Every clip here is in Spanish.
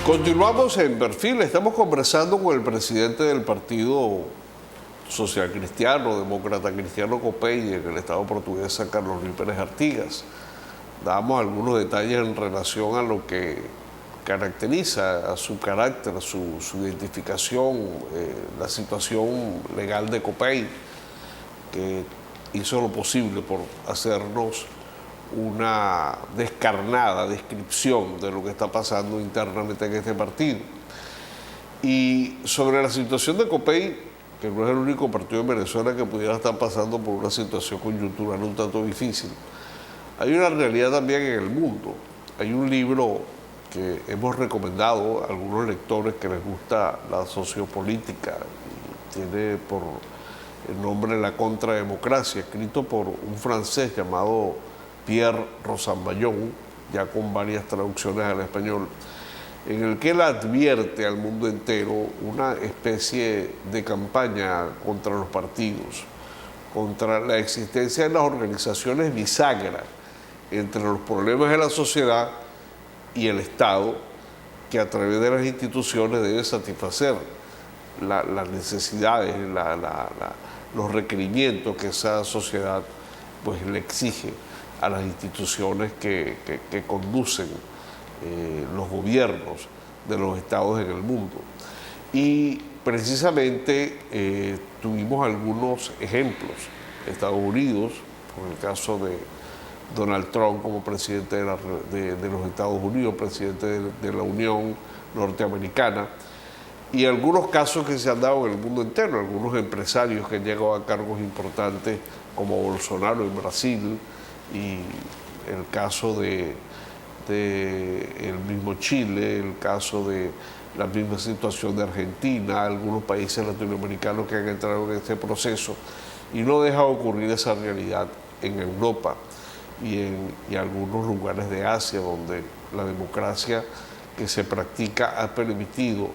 Continuamos en Perfil, estamos conversando con el presidente del Partido Social Cristiano, Demócrata Cristiano COPEI en el Estado portugués, San Carlos Luis Pérez Artigas. Damos algunos detalles en relación a lo que caracteriza a su carácter, a su identificación, la situación legal de COPEI, que hizo lo posible por hacernos una descarnada descripción de lo que está pasando internamente en este partido. Y sobre la situación de COPEI, que no es el único partido en Venezuela que pudiera estar pasando por una situación coyuntural un tanto difícil, hay una realidad también en el mundo. Hay un libro que hemos recomendado a algunos lectores que les gusta la sociopolítica, tiene por el nombre La Contrademocracia, escrito por un francés llamado Pierre Rosanvallon, ya con varias traducciones al español, en el que él advierte al mundo entero una especie de campaña contra los partidos, contra la existencia de las organizaciones bisagra entre los problemas de la sociedad y el Estado, que a través de las instituciones debe satisfacer las necesidades, los requerimientos que esa sociedad pues le exige a las instituciones que conducen los gobiernos de los estados en el mundo. Y precisamente tuvimos algunos ejemplos. Estados Unidos, por el caso de Donald Trump como presidente de los Estados Unidos, presidente de la Unión Norteamericana, y algunos casos que se han dado en el mundo entero, algunos empresarios que han llegado a cargos importantes como Bolsonaro en Brasil, y el caso de el mismo Chile, el caso de la misma situación de Argentina, algunos países latinoamericanos que han entrado en este proceso, y no deja de ocurrir esa realidad en Europa y algunos lugares de Asia donde la democracia que se practica ha permitido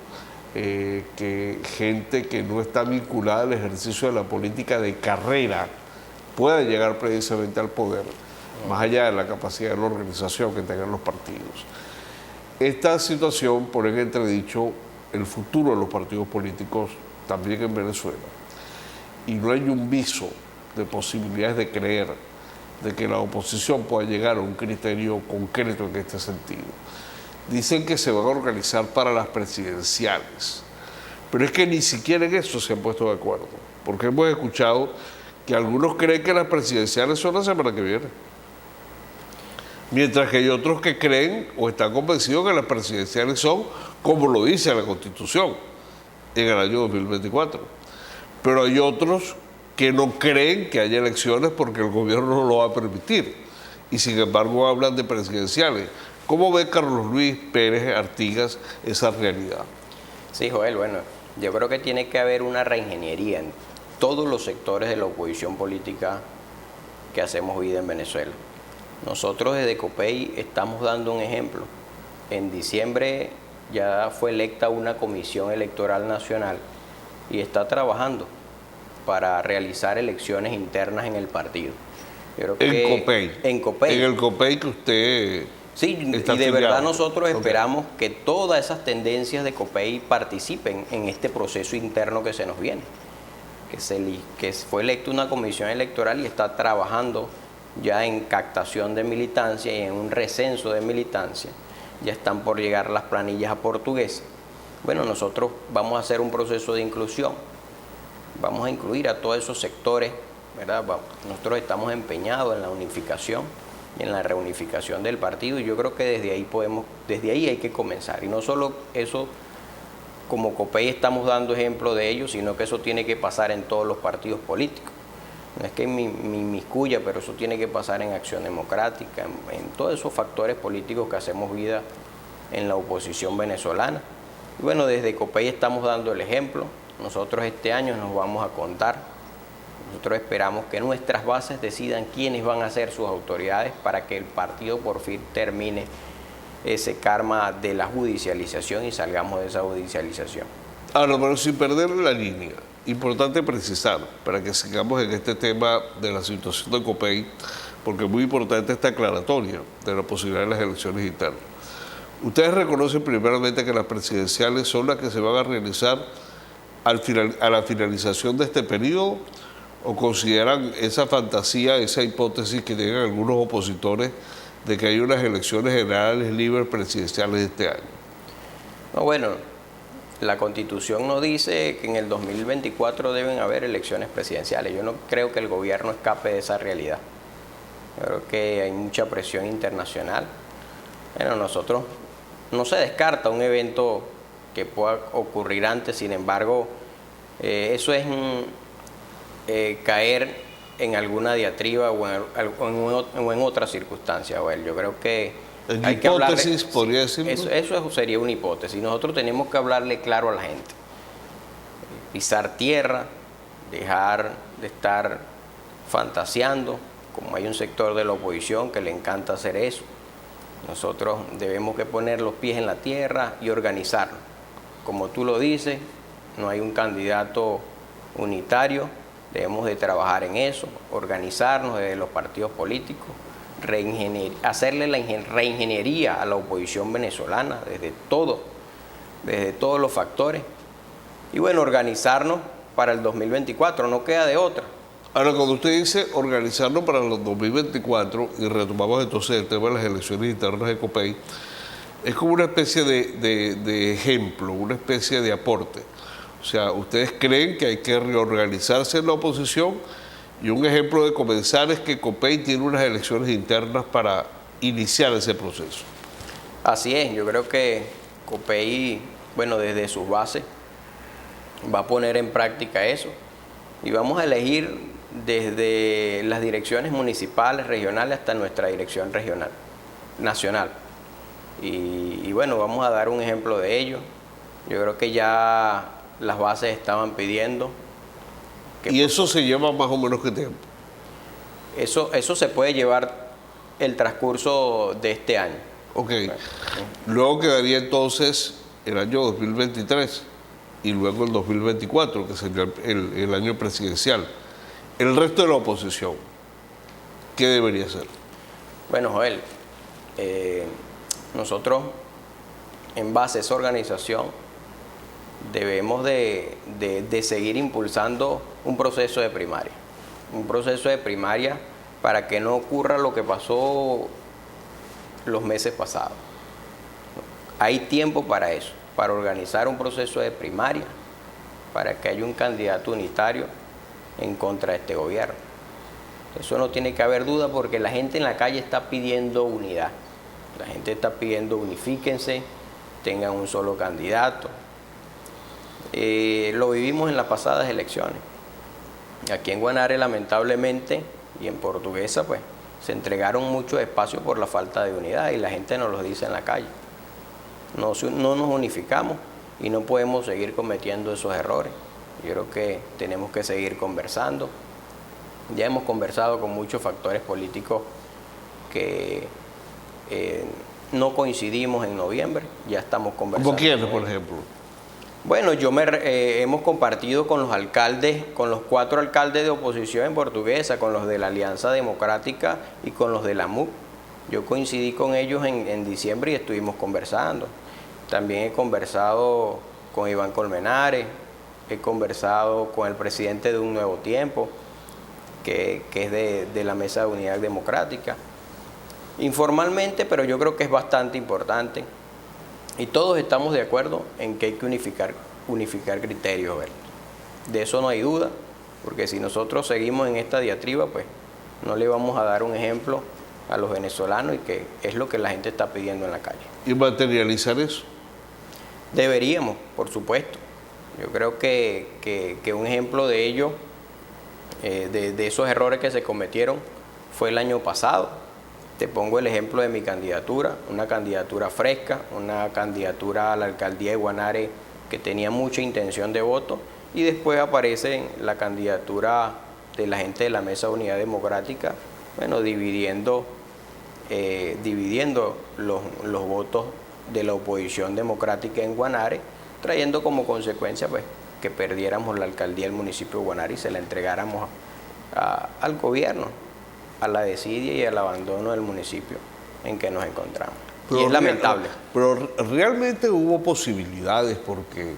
que gente que no está vinculada al ejercicio de la política de carrera pueda llegar precisamente al poder, más allá de la capacidad de la organización que tengan los partidos. Esta situación pone en entredicho el futuro de los partidos políticos también en Venezuela. Y no hay un viso de posibilidades de creer de que la oposición pueda llegar a un criterio concreto en este sentido. Dicen que se van a organizar para las presidenciales, pero es que ni siquiera en eso se han puesto de acuerdo, porque hemos escuchado que algunos creen que las presidenciales son la semana que viene, mientras que hay otros que creen o están convencidos que las presidenciales son como lo dice la Constitución en el año 2024. Pero hay otros que no creen que haya elecciones porque el gobierno no lo va a permitir y sin embargo hablan de presidenciales. ¿Cómo ve Carlos Luis Pérez Artigas esa realidad? Sí, Joel, bueno, yo creo que tiene que haber una reingeniería en todos los sectores de la oposición política que hacemos vida en Venezuela. Nosotros desde COPEI estamos dando un ejemplo. En diciembre ya fue electa una comisión electoral nacional y está trabajando para realizar elecciones internas en el partido. Yo creo que en COPEI. En COPEI. En el COPEI que usted sí, está y de afiliado. verdad nosotros esperamos que todas esas tendencias de COPEI participen en este proceso interno que se nos viene. Que fue electa una comisión electoral y está trabajando ya en captación de militancia y en un recenso de militancia. Ya están por llegar las planillas a portugués. Bueno, nosotros vamos a hacer un proceso de inclusión. Vamos a incluir a todos esos sectores, ¿verdad? Nosotros estamos empeñados en la unificación y en la reunificación del partido y yo creo que desde ahí hay que comenzar. Y no solo eso, como COPEI estamos dando ejemplo de ello, sino que eso tiene que pasar en todos los partidos políticos. No es que me inmiscuya, pero eso tiene que pasar en Acción Democrática, en todos esos factores políticos que hacemos vida en la oposición venezolana. Y bueno, desde COPEI estamos dando el ejemplo. Nosotros este año nos vamos a contar. Nosotros esperamos que nuestras bases decidan quiénes van a ser sus autoridades para que el partido por fin termine ese karma de la judicialización y salgamos de esa judicialización. Ahora, pero sin perder la línea, importante precisar, para que sigamos en este tema de la situación de COPEI, porque es muy importante esta aclaratoria de la posibilidad de las elecciones internas. ¿Ustedes reconocen primeramente que las presidenciales son las que se van a realizar a la finalización de este periodo, o consideran esa fantasía, esa hipótesis que tienen algunos opositores de que hay unas elecciones generales libres presidenciales este año? No, bueno, la Constitución nos dice que en el 2024 deben haber elecciones presidenciales. Yo no creo que el gobierno escape de esa realidad. Yo creo que hay mucha presión internacional. Bueno, nosotros no se descarta un evento que pueda ocurrir antes, sin embargo, eso es caer en alguna diatriba o en otra circunstancia. Bueno, yo creo que ¿En hay hipótesis, que hablarle, podría decirlo? eso sería una hipótesis. Nosotros tenemos que hablarle claro a la gente. Pisar tierra, dejar de estar fantaseando, como hay un sector de la oposición que le encanta hacer eso. Nosotros debemos que poner los pies en la tierra y organizarnos. Como tú lo dices, no hay un candidato unitario, debemos de trabajar en eso, organizarnos desde los partidos políticos, hacerle la reingeniería a la oposición venezolana desde todos los factores. Y bueno, organizarnos para el 2024, no queda de otra. Ahora, cuando usted dice organizarnos para los 2024, y retomamos entonces el tema de las elecciones internas de COPEI, es como una especie de ejemplo, una especie de aporte. O sea, ustedes creen que hay que reorganizarse en la oposición, y un ejemplo de comenzar es que COPEI tiene unas elecciones internas para iniciar ese proceso. Así es, yo creo que COPEI, bueno, desde sus bases, va a poner en práctica eso, y vamos a elegir desde las direcciones municipales, regionales, hasta nuestra dirección regional, nacional. Y bueno, vamos a dar un ejemplo de ello. Yo creo que ya las bases estaban pidiendo. ¿Y eso se lleva más o menos qué tiempo? Eso se puede llevar el transcurso de este año. Ok. Luego quedaría entonces el año 2023 y luego el 2024, que sería el año presidencial. El resto de la oposición, ¿qué debería hacer? Bueno, Joel, nosotros, en base a esa organización, debemos de seguir impulsando un proceso de primaria. Un proceso de primaria para que no ocurra lo que pasó los meses pasados. Hay tiempo para eso, para organizar un proceso de primaria, para que haya un candidato unitario en contra de este gobierno. Eso no tiene que haber duda, porque la gente en la calle está pidiendo unidad. La gente está pidiendo unifíquense, tengan un solo candidato. Lo vivimos en las pasadas elecciones. Aquí en Guanare, lamentablemente, y en Portuguesa, pues, se entregaron muchos espacios por la falta de unidad, y la gente nos lo dice en la calle. No nos unificamos y no podemos seguir cometiendo esos errores. Yo creo que tenemos que seguir conversando. Ya hemos conversado con muchos factores políticos que no coincidimos en noviembre, ya estamos conversando. ¿Cómo quiénes, por ejemplo? Bueno, hemos compartido con los alcaldes, con los 4 alcaldes de oposición en Portuguesa, con los de la Alianza Democrática y con los de la MUC. Yo coincidí con ellos en diciembre y estuvimos conversando. También he conversado con Iván Colmenares, he conversado con el presidente de Un Nuevo Tiempo, que es de la Mesa de Unidad Democrática. Informalmente, pero yo creo que es bastante importante. Y todos estamos de acuerdo en que hay que unificar criterios, ¿verdad? De eso no hay duda, porque si nosotros seguimos en esta diatriba, pues no le vamos a dar un ejemplo a los venezolanos, y que es lo que la gente está pidiendo en la calle. ¿Y materializar eso? Deberíamos, por supuesto. Yo creo que un ejemplo de ello, de esos errores que se cometieron, fue el año pasado. Te pongo el ejemplo de mi candidatura, una candidatura fresca, una candidatura a la alcaldía de Guanare que tenía mucha intención de voto, y después aparece la candidatura de la gente de la Mesa de Unidad Democrática, bueno, dividiendo los votos de la oposición democrática en Guanare, trayendo como consecuencia, pues, que perdiéramos la alcaldía del municipio de Guanare y se la entregáramos al gobierno, a la desidia y al abandono del municipio en que nos encontramos. Y es lamentable. Pero realmente hubo posibilidades porque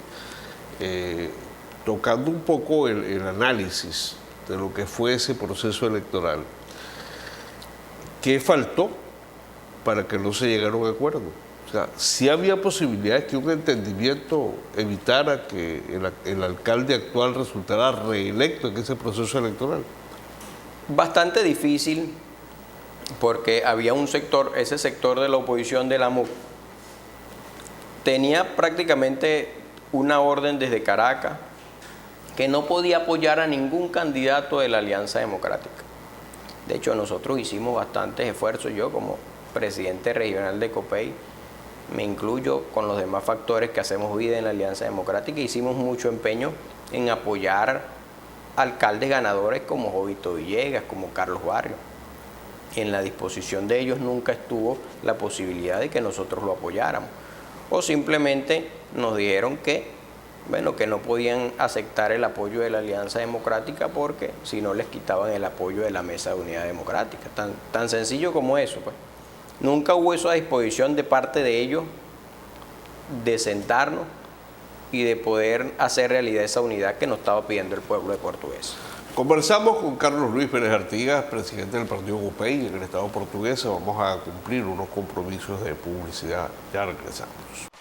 tocando un poco el análisis de lo que fue ese proceso electoral, ¿qué faltó para que no se llegara a un acuerdo? O sea, sí había posibilidades que un entendimiento evitara que el alcalde actual resultara reelecto en ese proceso electoral. Bastante difícil porque había un sector, ese sector de la oposición de la MUC, tenía prácticamente una orden desde Caracas que no podía apoyar a ningún candidato de la Alianza Democrática. De hecho, nosotros hicimos bastantes esfuerzos, yo como presidente regional de COPEI, me incluyo con los demás factores que hacemos vida en la Alianza Democrática, hicimos mucho empeño en apoyar alcaldes ganadores como Jovito Villegas, como Carlos Barrio. En la disposición de ellos nunca estuvo la posibilidad de que nosotros lo apoyáramos. O simplemente nos dijeron que, bueno, que no podían aceptar el apoyo de la Alianza Democrática porque si no les quitaban el apoyo de la Mesa de Unidad Democrática. Tan sencillo como eso, pues. Nunca hubo esa disposición de parte de ellos de sentarnos y de poder hacer realidad esa unidad que nos estaba pidiendo el pueblo de Portuguesa. Conversamos con Carlos Luis Pérez Artigas, presidente del partido COPEI en el Estado portugués. Vamos a cumplir unos compromisos de publicidad. Ya regresamos.